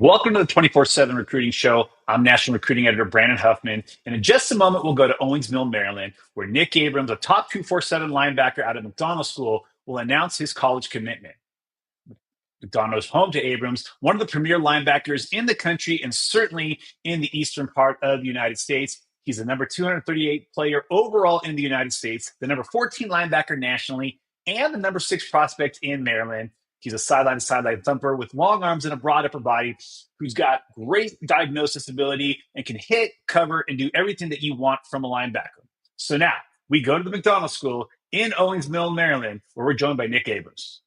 Welcome to the 24/7 Recruiting Show. I'm National Recruiting Editor Brandon Huffman. And in just a moment, we'll go to Owings Mill, Maryland, where Nick Abrams, a top 247 linebacker out of McDonald School, will announce his college commitment. McDonald is home to Abrams, one of the premier linebackers in the country and certainly in the eastern part of the United States. He's the number 238 player overall in the United States, the number 14 linebacker nationally, and the number 6 prospect in Maryland. He's a sideline-to-sideline thumper with long arms and a broad upper body who's got great diagnosis ability and can hit, cover, and do everything that you want from a linebacker. So now we go to the McDonald School in Owings Mill, Maryland, where we're joined by Nick Abrams.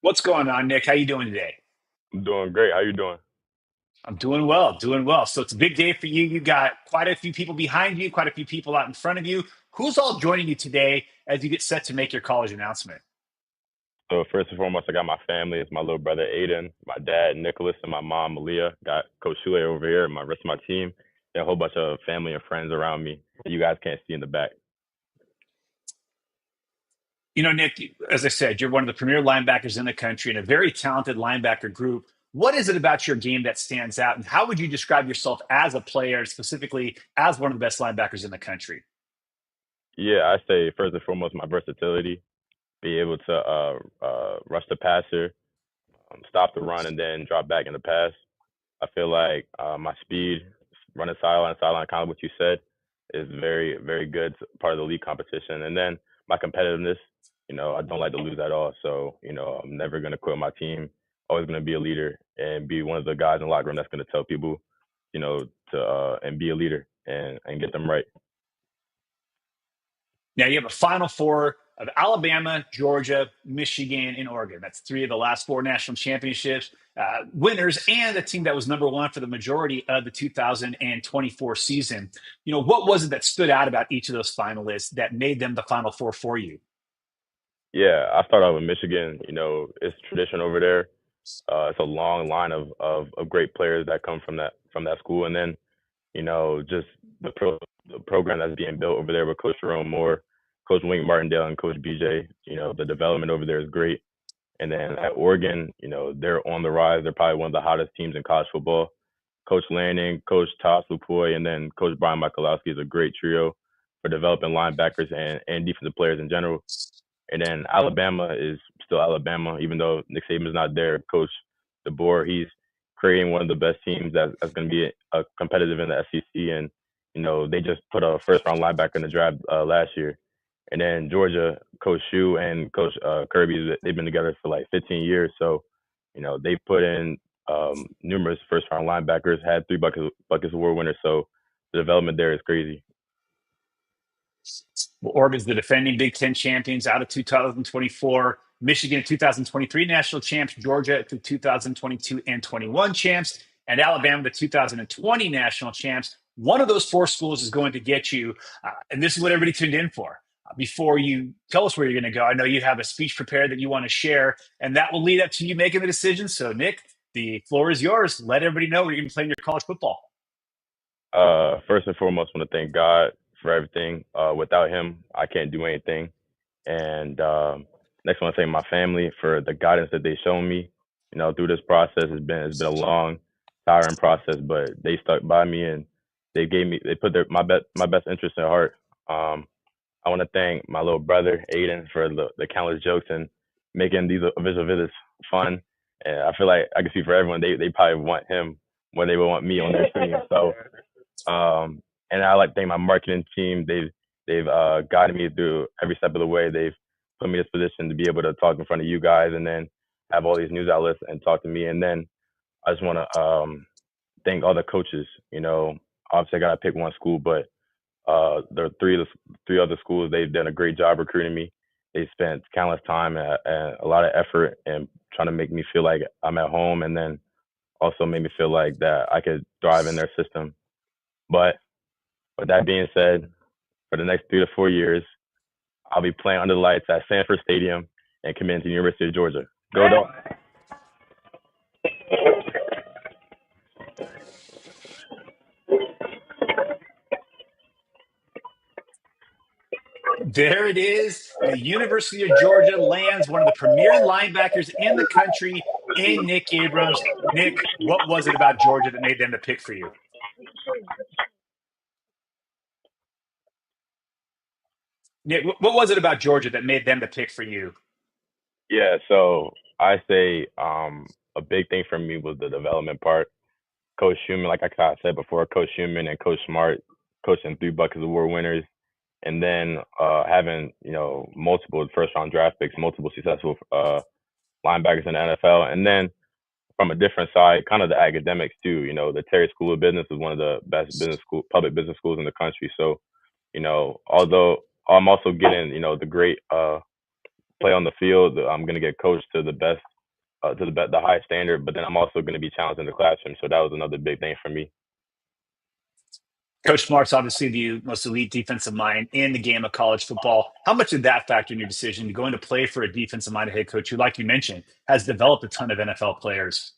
What's going on, Nick? How you doing today? I'm doing great. How you doing? I'm doing well, doing well. So it's a big day for you. You got quite a few people behind you, quite a few people out in front of you. Who's all joining you today as you get set to make your college announcement? So first and foremost, I got my family. It's my little brother Aiden, my dad Nicholas, and my mom Malia. Got Coach Shule over here, and my rest of my team, and a whole bunch of family and friends around me that you guys can't see in the back. You know, Nick, as I said, you're one of the premier linebackers in the country and a very talented linebacker group. What is it about your game that stands out? And how would you describe yourself as a player, specifically as one of the best linebackers in the country? Yeah, I say first and foremost my versatility, be able to rush the passer, stop the run, and then drop back in the pass. I feel like my speed, running sideline to sideline, kind of what you said, is very, very good part of the league competition. And then my competitiveness, I don't like to lose at all. So, I'm never going to quit my team. Always going to be a leader and be one of the guys in the locker room that's going to tell people, to and be a leader and get them right. Now you have a Final Four of Alabama, Georgia, Michigan, and Oregon. That's 3 of the last 4 national championships winners, and a team that was number 1 for the majority of the 2024 season. What was it that stood out about each of those finalists that made them the Final Four for you? Yeah, I start out with Michigan. It's tradition over there. It's a long line of great players that come from that school, and then just the program that's being built over there with Coach Jerome Moore, Coach Wink Martindale, and Coach BJ. The development over there is great. And then at Oregon, they're on the rise. They're probably one of the hottest teams in college football. Coach Lanning, Coach Toss Lupoy, and then Coach Brian Michalowski is a great trio for developing linebackers and defensive players in general. And then Alabama is still Alabama, even though Nick Saban's not there. Coach DeBoer, he's creating one of the best teams that's going to be competitive in the SEC. And, they just put a first round linebacker in the draft last year. And then Georgia, Coach Shu and Coach Kirby, they've been together for like 15 years. So, they put in numerous first round linebackers, had 3 Buckets Award winners. So the development there is crazy. Well, Oregon's the defending Big Ten champions out of 2024. Michigan, 2023 national champs. Georgia, the 2022 and 21 champs. And Alabama, the 2020 national champs. One of those 4 schools is going to get you, and this is what everybody tuned in for. Before you tell us where you're going to go, I know you have a speech prepared that you want to share, and that will lead up to you making the decision. So, Nick, the floor is yours. Let everybody know where you're going to play in your college football. First and foremost, I want to thank God for everything. Without Him, I can't do anything. And next, I want to thank my family for the guidance that they shown me. Through this process, it's been a long, tiring process, but they stuck by me and they put my best interest at heart. I want to thank my little brother Aiden for the countless jokes and making these visual visits fun. And I feel like I can see for everyone, they probably want him more than they would want me on their team. So and I like to thank my marketing team. They've guided me through every step of the way. They've put me in this position to be able to talk in front of you guys and then have all these news outlets and talk to me. And then I just want to thank all the coaches. Obviously I gotta pick one school, but the three other schools, they've done a great job recruiting me. They spent countless time and a lot of effort and trying to make me feel like I'm at home, and then also made me feel like that I could thrive in their system. But with that being said, for the next 3 to 4 years, I'll be playing under the lights at Sanford Stadium and committing to the University of Georgia. Go Dogs! There it is. The University of Georgia lands one of the premier linebackers in the country in Nick Abrams. Nick, what was it about Georgia that made them the pick for you? Nick, what was it about Georgia that made them the pick for you? Yeah, so I say a big thing for me was the development part. Coach Schumann, like I kind of said before, Coach Schumann and Coach Smart coaching 3 Buckets Award winners, and then having multiple first round draft picks, multiple successful linebackers in the NFL, and then from a different side, kind of the academics too. The Terry School of Business is one of the best public business schools in the country. So, although I'm also getting the great play on the field, I'm going to get coached to the best, the highest standard. But then I'm also going to be challenged in the classroom. So that was another big thing for me. Coach Smart's obviously the most elite defensive mind in the game of college football. How much did that factor in your decision to go into play for a defensive minded head coach who, like you mentioned, has developed a ton of NFL players?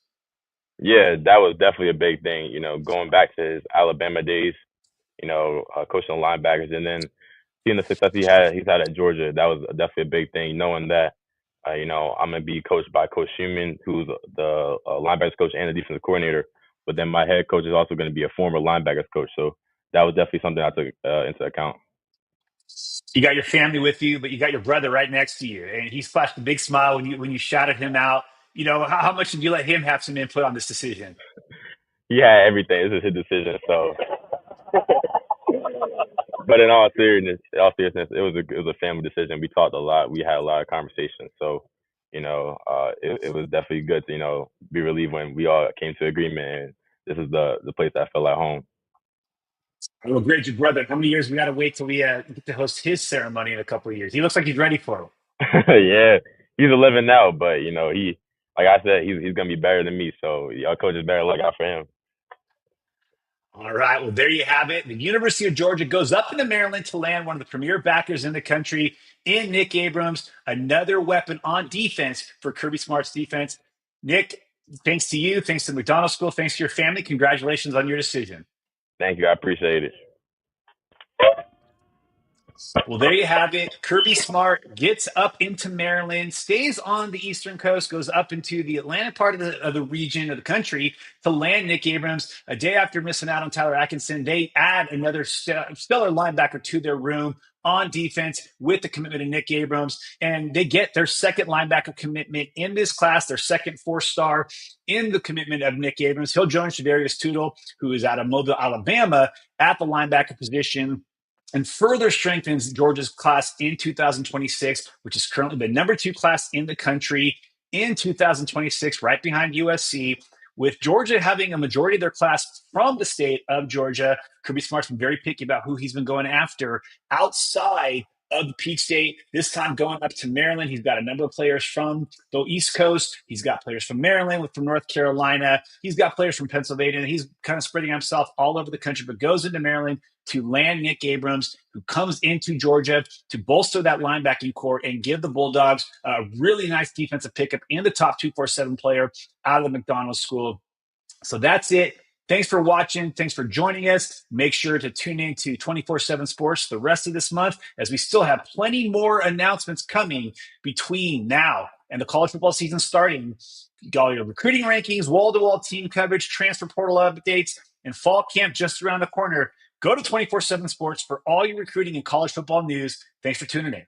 Yeah, that was definitely a big thing. Going back to his Alabama days, coaching the linebackers, and then seeing the success he's had at Georgia. That was definitely a big thing. Knowing that, I'm gonna be coached by Coach Schumann, who's the linebackers coach and the defensive coordinator. But then my head coach is also going to be a former linebackers coach. So that was definitely something I took into account. You got your family with you, but you got your brother right next to you, and he flashed a big smile when you shouted him out. How much did you let him have some input on this decision? He had everything. This is his decision. So, but in all seriousness, it was a family decision. We talked a lot. We had a lot of conversations. So, it was definitely good to be relieved when we all came to agreement. And this is the place that I felt at home. Well, great, your brother. How many years we got to wait till we get to host his ceremony in a couple of years? He looks like he's ready for it. Yeah, he's 11 now, but he, like I said, he's gonna be better than me. So our coach is better. Look out for him. All right. Well, there you have it. The University of Georgia goes up into Maryland to land one of the premier backers in the country in Nick Abrams, another weapon on defense for Kirby Smart's defense. Nick, thanks to you. Thanks to the McDonald School. Thanks to your family. Congratulations on your decision. Thank you. I appreciate it. Well, there you have it. Kirby Smart gets up into Maryland, stays on the Eastern Coast, goes up into the Atlantic part of the region of the country to land Nick Abrams. A day after missing out on Tyler Atkinson, they add another stellar linebacker to their room on defense with the commitment of Nick Abrams. And they get their second linebacker commitment in this class, their second 4-star in the commitment of Nick Abrams. He'll join Shavarius Tootle, who is out of Mobile, Alabama, at the linebacker position, and further strengthens Georgia's class in 2026, which is currently the number 2 class in the country in 2026, right behind USC. With Georgia having a majority of their class from the state of Georgia, Kirby Smart's been very picky about who he's been going after outside of the Peach State, this time going up to Maryland. He's got a number of players from the East Coast. He's got players from Maryland, from North Carolina. He's got players from Pennsylvania. He's kind of spreading himself all over the country, but goes into Maryland to land Nick Abrams, who comes into Georgia to bolster that linebacking core and give the Bulldogs a really nice defensive pickup in the top 247 player out of the McDonald School. So that's it. Thanks for watching. Thanks for joining us. Make sure to tune in to 24/7 Sports the rest of this month, as we still have plenty more announcements coming between now and the college football season starting. You got all your recruiting rankings, wall-to-wall team coverage, transfer portal updates, and fall camp just around the corner. Go to 24/7 Sports for all your recruiting and college football news. Thanks for tuning in.